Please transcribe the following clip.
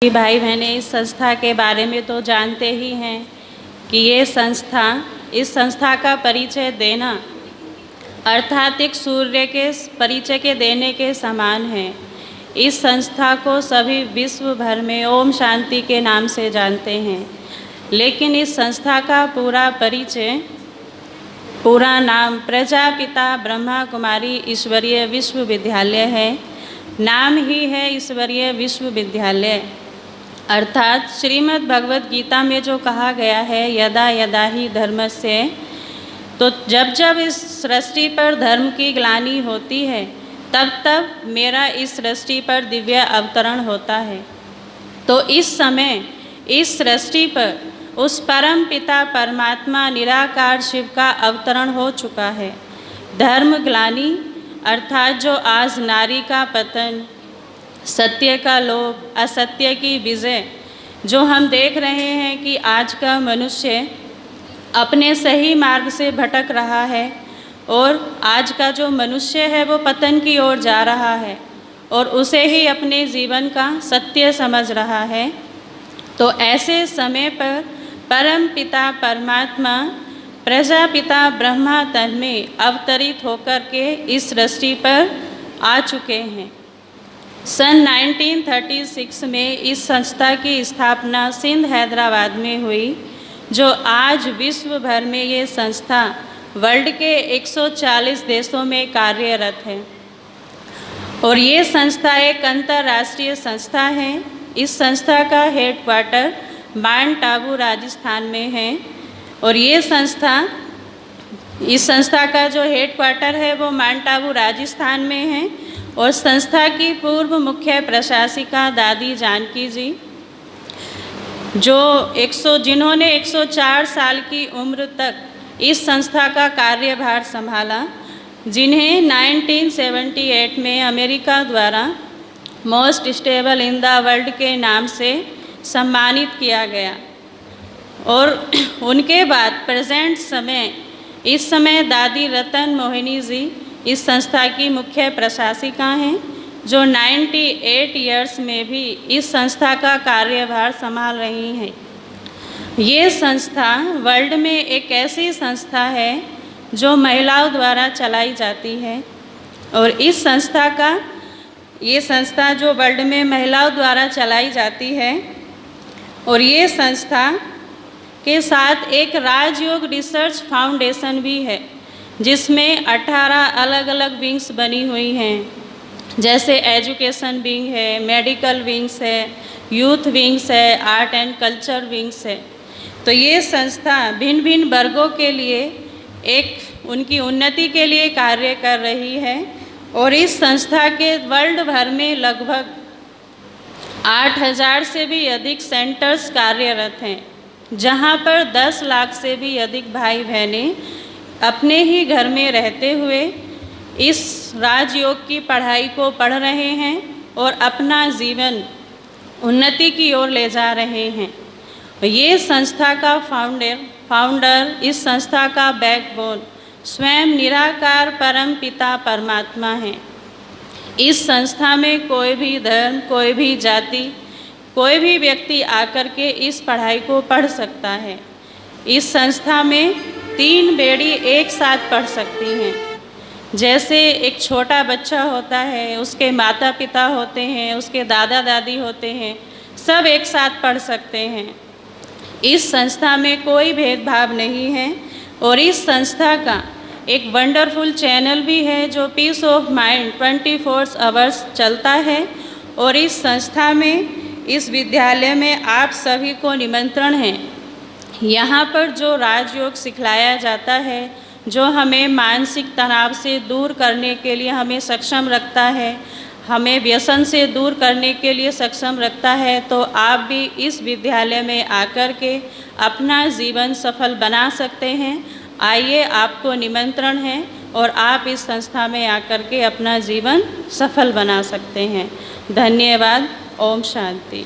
भाई बहनें इस संस्था के बारे में तो जानते ही हैं कि इस संस्था का परिचय देना अर्थात एक सूर्य के परिचय के देने के समान है। इस संस्था को सभी विश्व भर में ओम शांति के नाम से जानते हैं, लेकिन इस संस्था का पूरा नाम प्रजापिता ब्रह्मा कुमारी ईश्वरीय विश्वविद्यालय है। नाम ही है ईश्वरीय विश्वविद्यालय। अर्थात श्रीमद् भगवद गीता में जो कहा गया है यदा यदा ही धर्मस्य, तो जब जब इस सृष्टि पर धर्म की ग्लानि होती है तब तब मेरा इस सृष्टि पर दिव्य अवतरण होता है। तो इस समय इस सृष्टि पर उस परम पिता परमात्मा निराकार शिव का अवतरण हो चुका है। धर्म ग्लानि अर्थात जो आज नारी का पतन, सत्य का लोभ, असत्य की विजय, जो हम देख रहे हैं कि आज का मनुष्य अपने सही मार्ग से भटक रहा है और आज का जो मनुष्य है वो पतन की ओर जा रहा है और उसे ही अपने जीवन का सत्य समझ रहा है। तो ऐसे समय पर परम पिता परमात्मा प्रजापिता ब्रह्मा तन में अवतरित होकर के इस सृष्टि पर आ चुके हैं। सन 1936 में इस संस्था की स्थापना सिंध हैदराबाद में हुई, जो आज विश्व भर में ये संस्था वर्ल्ड के 140 देशों में कार्यरत है और ये संस्था एक अंतर्राष्ट्रीय संस्था है। इस संस्था का हेडक्वार्टर माउंट आबू राजस्थान में है और इस संस्था का जो हेडक्वार्टर है वो माउंट आबू राजस्थान में है और संस्था की पूर्व मुख्य प्रशासिका दादी जानकी जी, जिन्होंने 104 साल की उम्र तक इस संस्था का कार्यभार संभाला, जिन्हें 1978 में अमेरिका द्वारा most stable in the world के नाम से सम्मानित किया गया। और उनके बाद इस समय दादी रतन मोहिनी जी इस संस्था की मुख्य प्रशासिका हैं, जो 98 ईयर्स में भी इस संस्था का कार्यभार संभाल रही हैं। ये संस्था वर्ल्ड में एक ऐसी संस्था है जो महिलाओं द्वारा चलाई जाती है और ये संस्था जो वर्ल्ड में महिलाओं द्वारा चलाई जाती है और ये संस्था के साथ एक राजयोग रिसर्च फाउंडेशन भी है, जिसमें 18 अलग अलग विंग्स बनी हुई हैं, जैसे एजुकेशन विंग है, मेडिकल विंग्स है, यूथ विंग्स है, आर्ट एंड कल्चर विंग्स है। तो ये संस्था भिन्न भिन्न वर्गों के लिए उनकी उन्नति के लिए कार्य कर रही है और इस संस्था के वर्ल्ड भर में लगभग 8000 से भी अधिक सेंटर्स कार्यरत हैं, जहां पर 10 लाख से भी अधिक भाई बहनें अपने ही घर में रहते हुए इस राजयोग की पढ़ाई को पढ़ रहे हैं और अपना जीवन उन्नति की ओर ले जा रहे हैं। ये संस्था का फाउंडर इस संस्था का बैकबोन स्वयं निराकार परम पिता परमात्मा है। इस संस्था में कोई भी धर्म, कोई भी जाति, कोई भी व्यक्ति आकर के इस पढ़ाई को पढ़ सकता है। इस संस्था में 3 बेड़ी एक साथ पढ़ सकती हैं। जैसे एक छोटा बच्चा होता है, उसके माता पिता होते हैं, उसके दादा दादी होते हैं, सब एक साथ पढ़ सकते हैं। इस संस्था में कोई भेदभाव नहीं है और इस संस्था का एक वंडरफुल चैनल भी है जो पीस ऑफ माइंड 24 आवर्स चलता है। और इस संस्था में, इस विद्यालय में आप सभी को निमंत्रण है। यहाँ पर जो राजयोग सिखलाया जाता है, जो हमें मानसिक तनाव से दूर करने के लिए हमें सक्षम रखता है, हमें व्यसन से दूर करने के लिए सक्षम रखता है, तो आप भी इस विद्यालय में आकर के अपना जीवन सफल बना सकते हैं। आइए, आपको निमंत्रण है और आप इस संस्था में आकर के अपना जीवन सफल बना सकते हैं। धन्यवाद। ओम शांति।